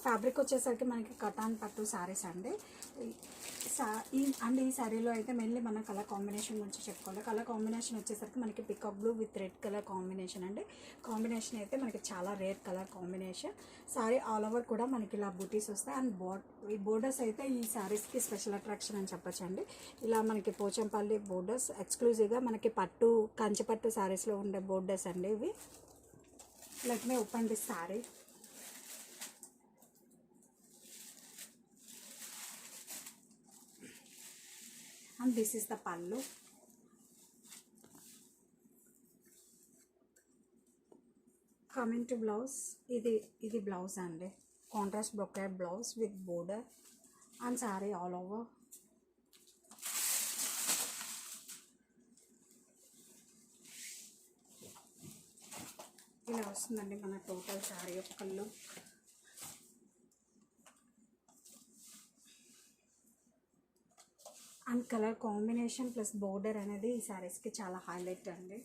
Fabric వచ్చేసరికి మనకి cotton పట్టు శారీస్ అండి. ఈ శారీలో అయితే మెయిన్లీ మనం కలర్ కాంబినేషన్ గురించి చెప్పుకోవాలి. కలర్ కాంబినేషన్ వచ్చేసరికి మనకి peacock blue with red colour combination అండి. కాంబినేషన్ అయితే మనకి చాలా rare colour combination. Sari all over కూడా మనకి ఇలా బూటీస్ వస్తాయి. అండ్ ఈ బోర్డర్స్ అయితే ఈ శారీస్కి స్పెషల్ అట్రాక్షన్ అని చెప్పచ్చండి. ఇలా మనకి పోచంపల్లి బోర్డర్స్ ఎక్స్క్లూజివ్గా మనకి పట్టు కంచి పట్టు శారీస్లో ఉండే బోర్డర్స్ అండి ఇవి. Let me open this sari. And this is the pallu. Coming to blouse, ఇది blouse అండి. Contrast brocade blouse with border and saree all over. ఇలా వస్తుందండి మన టోటల్ శారీ యొక్క look. And colour combination plus border అనేది ఈ శారీస్కి చాలా హైలైట్ అండి.